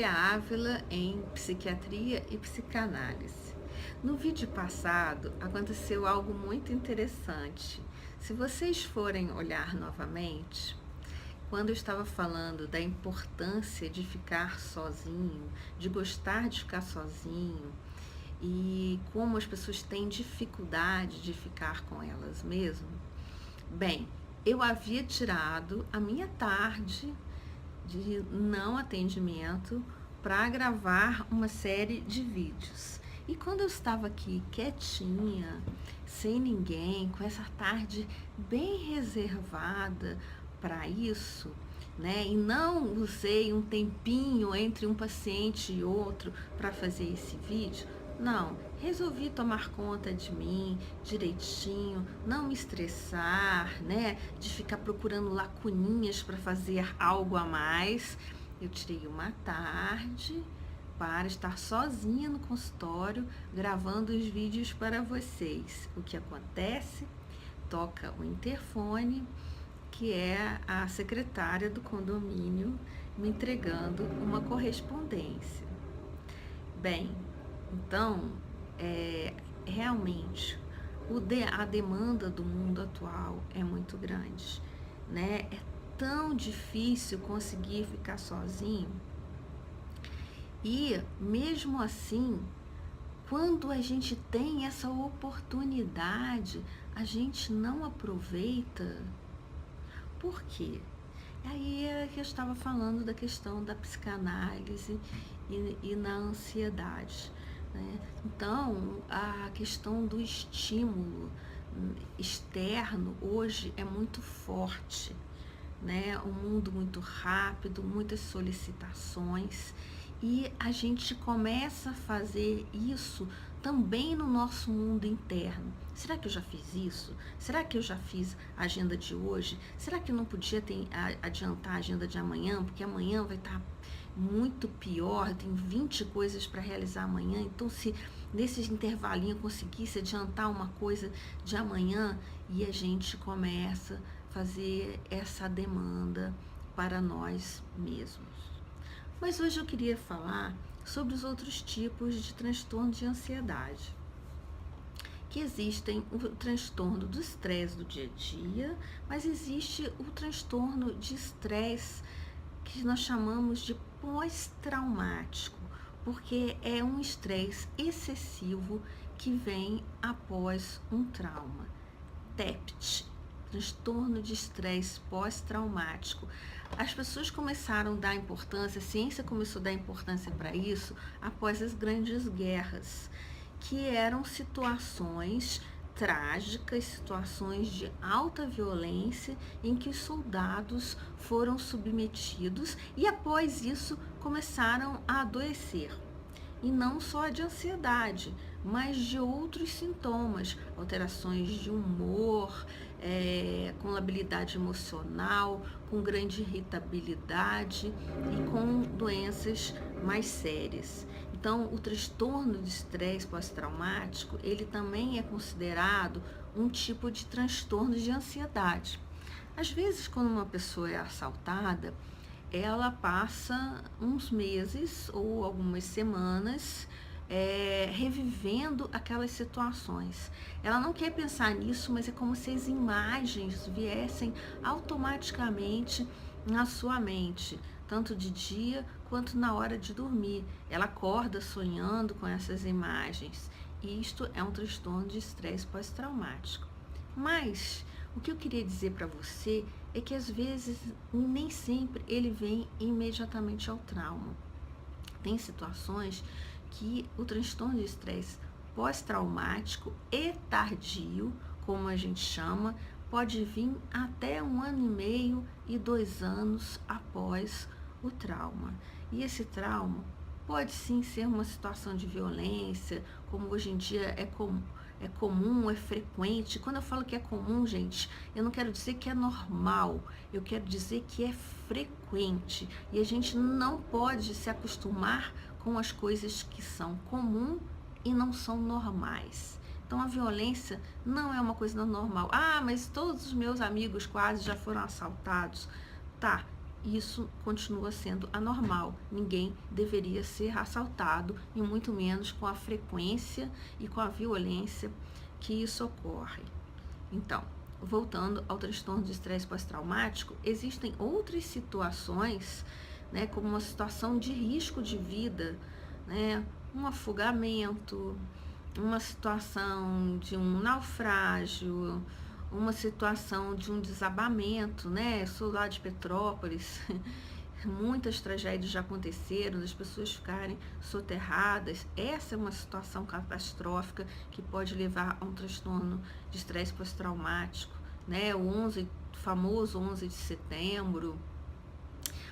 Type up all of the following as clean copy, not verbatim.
Ávila em psiquiatria e psicanálise. No vídeo passado aconteceu algo muito interessante. Se vocês forem olhar novamente, quando eu estava falando da importância de ficar sozinho, de gostar de ficar sozinho e como as pessoas têm dificuldade de ficar com elas mesmas, bem, eu havia tirado a minha tarde de não atendimento para gravar uma série de vídeos. E quando eu estava aqui quietinha, sem ninguém, com essa tarde bem reservada para isso, né? E não usei um tempinho entre um paciente e outro para fazer esse vídeo. Não, resolvi tomar conta de mim direitinho, não me estressar, né? De ficar procurando lacuninhas para fazer algo a mais. Eu tirei uma tarde para estar sozinha no consultório, gravando os vídeos para vocês. O que acontece? Toca o interfone, que é a secretária do condomínio me entregando uma correspondência. Bem, então, realmente, a demanda do mundo atual é muito grande, né? É tão difícil conseguir ficar sozinho. E, mesmo assim, quando a gente tem essa oportunidade, a gente não aproveita. Por quê? Aí é que eu estava falando da questão da psicanálise e na ansiedade, né? Então, a questão do estímulo externo hoje é muito forte, né? Um mundo muito rápido, muitas solicitações, e a gente começa a fazer isso também no nosso mundo interno. Será que eu já fiz isso? Será que eu já fiz a agenda de hoje? Será que eu não podia adiantar a agenda de amanhã? Porque amanhã vai estar muito pior, tem 20 coisas para realizar amanhã. Então, se nesse intervalinho eu conseguisse adiantar uma coisa de amanhã, e a gente começa a fazer essa demanda para nós mesmos. Mas hoje eu queria falar sobre os outros tipos de transtorno de ansiedade. Que existem o transtorno do estresse do dia a dia, mas existe o transtorno de estresse que nós chamamos de pós-traumático, porque é um estresse excessivo que vem após um trauma. TEPT, transtorno de estresse pós-traumático. As pessoas começaram a dar importância, a ciência começou a dar importância para isso após as grandes guerras, que eram situações trágicas, situações de alta violência em que os soldados foram submetidos e após isso começaram a adoecer. E não só de ansiedade, mas de outros sintomas, alterações de humor, com labilidade emocional, com grande irritabilidade e com doenças mais sérias. Então, o transtorno de estresse pós-traumático, ele também é considerado um tipo de transtorno de ansiedade. Às vezes, quando uma pessoa é assaltada, ela passa uns meses ou algumas semanas revivendo aquelas situações. Ela não quer pensar nisso, mas é como se as imagens viessem automaticamente na sua mente, tanto de dia quanto na hora de dormir. Ela acorda sonhando com essas imagens. E isto é um transtorno de estresse pós-traumático. Mas o que eu queria dizer para você é que às vezes nem sempre ele vem imediatamente ao trauma. Tem situações que o transtorno de estresse pós-traumático e tardio, como a gente chama, pode vir até 1 ano e meio e 2 anos após o trauma. E esse trauma pode sim ser uma situação de violência, como hoje em dia é comum, é frequente. Quando eu falo que é comum, gente, eu não quero dizer que é normal, eu quero dizer que é frequente. E a gente não pode se acostumar com as coisas que são comum e não são normais. Então, a violência não é uma coisa normal. Ah, mas todos os meus amigos quase já foram assaltados. Tá, isso continua sendo anormal. Ninguém deveria ser assaltado, e muito menos com a frequência e com a violência que isso ocorre. Então, voltando ao transtorno de estresse pós-traumático, existem outras situações, né, como uma situação de risco de vida, né, um afogamento, uma situação de um naufrágio, uma situação de um desabamento, né? Sou lá de Petrópolis, muitas tragédias já aconteceram, as pessoas ficarem soterradas. Essa é uma situação catastrófica que pode levar a um transtorno de estresse pós-traumático, né? O famoso 11 de setembro.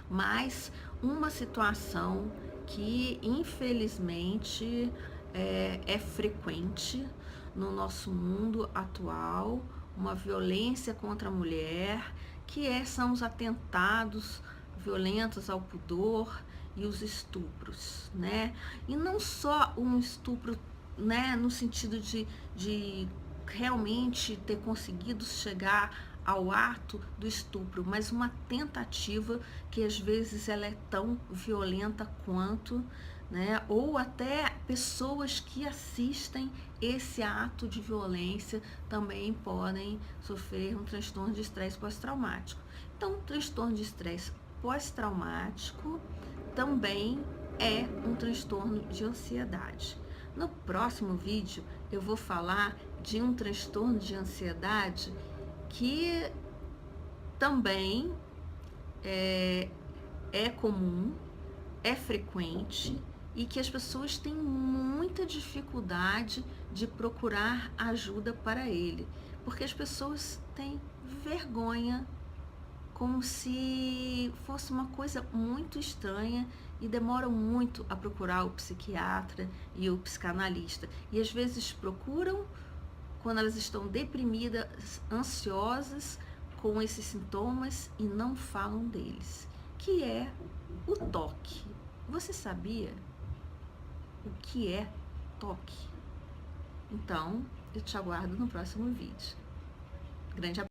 Mas uma situação que infelizmente é frequente no nosso mundo atual, uma violência contra a mulher, são os atentados violentos ao pudor e os estupros, né? E não só um estupro, né, no sentido de realmente ter conseguido chegar ao ato do estupro, mas uma tentativa que às vezes ela é tão violenta quanto, né? Ou até pessoas que assistem esse ato de violência também podem sofrer um transtorno de estresse pós-traumático. Então, o transtorno de estresse pós-traumático também é um transtorno de ansiedade. No próximo vídeo, eu vou falar de um transtorno de ansiedade que também é comum, é frequente e que as pessoas têm muita dificuldade de procurar ajuda para ele, porque as pessoas têm vergonha, como se fosse uma coisa muito estranha, e demoram muito a procurar o psiquiatra e o psicanalista. E às vezes procuram quando elas estão deprimidas, ansiosas com esses sintomas e não falam deles, que é o toque. Você sabia o que é toque? Então, eu te aguardo no próximo vídeo. Grande abraço.